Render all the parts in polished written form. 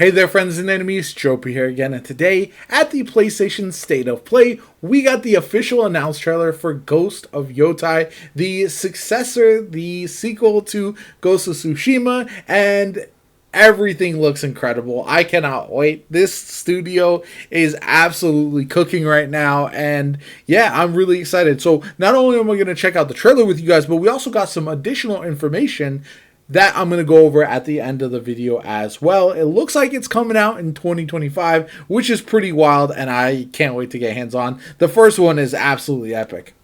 Hey there, friends and enemies, Tropy here again, and today, at the PlayStation State of Play, we got the official announced trailer for Ghost of Yotei, the successor, the sequel to Ghost of Tsushima, and everything looks incredible. I cannot wait. This studio is absolutely cooking right now, and yeah, I'm really excited. So, not only am I going to check out the trailer with you guys, but we also got some additional information that I'm going to go over at the end of the video as well. It looks like it's coming out in 2025, which is pretty wild, and I can't wait to get hands on. The first one is absolutely epic.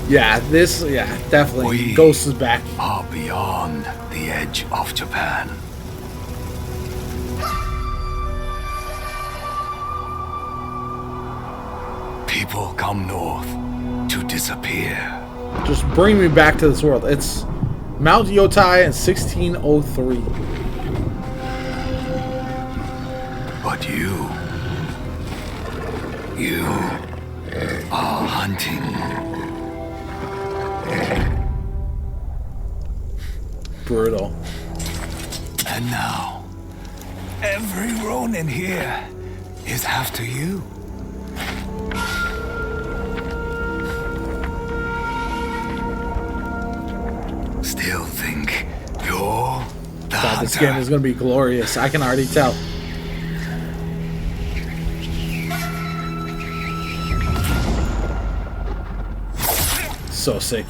Yeah, definitely. Ghost is back. Are beyond the edge of Japan. People come north to disappear. Just bring me back to this world. It's Mount Yotei in 1603. But you are hunting. Brutal. And now, every Ronin here is after you. Still think you're the God, this hunter. game is going to be glorious. I can already tell. So sick.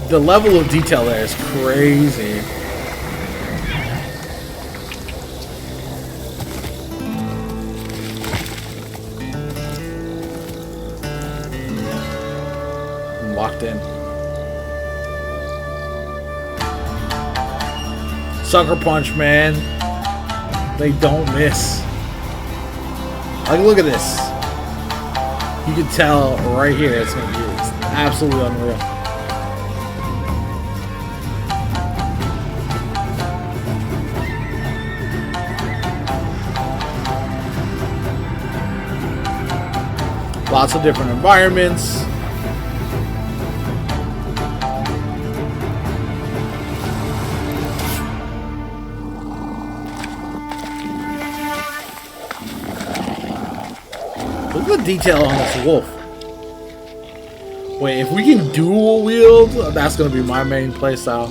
The level of detail there is crazy. I'm locked in. Sucker Punch, man. They don't miss. Like, look at this. You can tell right here it's going to be absolutely unreal. Lots of different environments. Look at the detail on this wolf. Wait, if we can dual wield, that's going to be my main playstyle.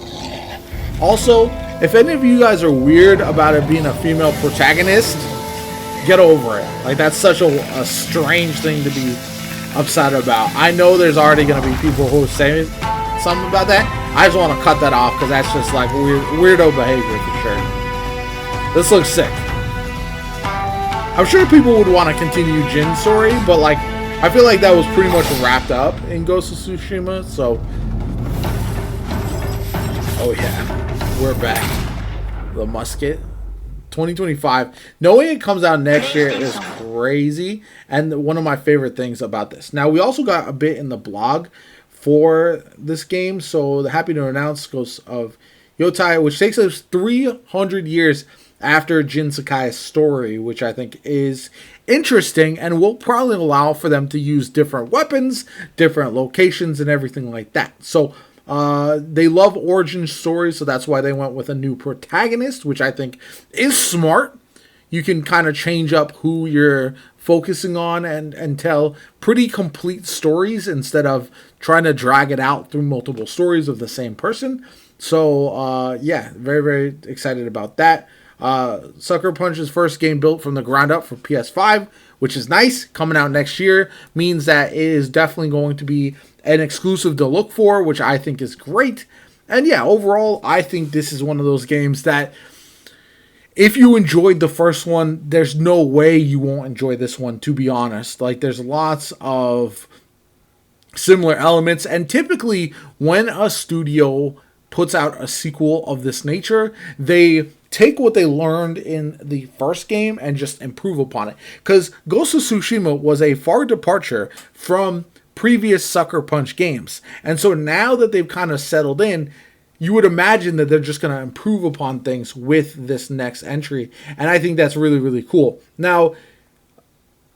Also, if any of you guys are weird about it being a female protagonist, get over it. Like, that's such a strange thing to be upset about. I know there's already going to be people who say something about that. I just want to cut that off because that's just like weirdo behavior for sure. This looks sick. I'm sure people would want to continue Jin's story, but like, I feel like that was pretty much wrapped up in Ghost of Tsushima, so. Oh yeah, we're back. The musket. 2025. Knowing it comes out next year is crazy, and one of my favorite things about this. Now, we also got a bit in the blog for this game, so happy to announce Ghost of Yotei, which takes us 300 years after Jin Sakai's story, which I think is interesting and will probably allow for them to use different weapons, different locations, and everything like that. So they love origin stories, so that's why they went with a new protagonist, which I think is smart. You can kind of change up who you're focusing on and tell pretty complete stories instead of trying to drag it out through multiple stories of the same person. So yeah, very, very excited about that. Sucker Punch's first game built from the ground up for PS5, which is nice. Coming out next year means that it is definitely going to be an exclusive to look for, which I think is great. And yeah, overall, I think this is one of those games that if you enjoyed the first one, there's no way you won't enjoy this one, to be honest. Like, there's lots of similar elements, and typically when a studio puts out a sequel of this nature, they take what they learned in the first game and just improve upon it. Because Ghost of Tsushima was a far departure from previous Sucker Punch games. And so now that they've kind of settled in, you would imagine that they're just going to improve upon things with this next entry. And I think that's really, really cool. Now,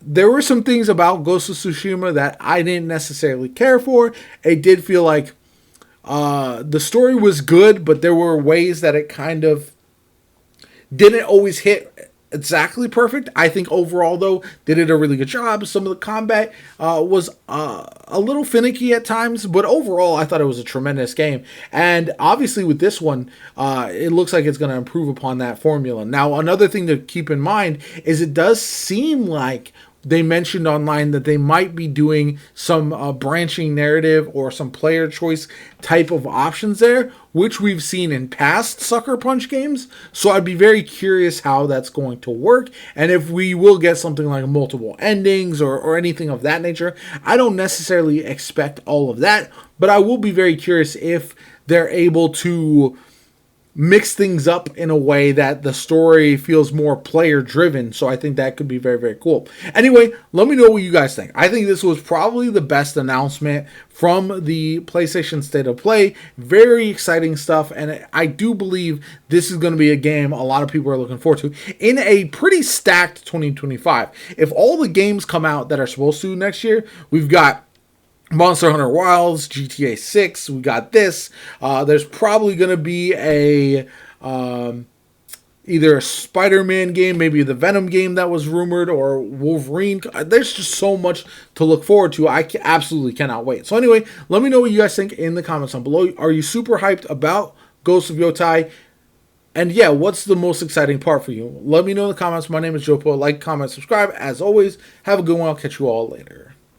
there were some things about Ghost of Tsushima that I didn't necessarily care for. It did feel like the story was good, but there were ways that it kind of didn't always hit exactly perfect. I think overall, though, they did a really good job. Some of the combat was a little finicky at times, but overall, I thought it was a tremendous game. And obviously, with this one, it looks like it's going to improve upon that formula. Now, another thing to keep in mind is it does seem like they mentioned online that they might be doing some branching narrative or some player choice type of options there, which we've seen in past Sucker Punch games. So I'd be very curious how that's going to work and if we will get something like multiple endings or anything of that nature. I don't necessarily expect all of that, but I will be very curious if they're able to mix things up in a way that the story feels more player driven. So I think that could be very, very cool. Anyway, let me know what you guys think. I think this was probably the best announcement from the PlayStation State of Play. Very exciting stuff. And I do believe this is going to be a game a lot of people are looking forward to in a pretty stacked 2025. If all the games come out that are supposed to next year, we've got Monster Hunter Wilds, GTA 6, we got this. There's probably going to be either a Spider-Man game, maybe the Venom game that was rumored, or Wolverine. There's just so much to look forward to. I absolutely cannot wait. So anyway, let me know what you guys think in the comments down below. Are you super hyped about Ghost of Yotei? And yeah, what's the most exciting part for you? Let me know in the comments. My name is Joe Poe. Like, comment, subscribe. As always, have a good one. I'll catch you all later.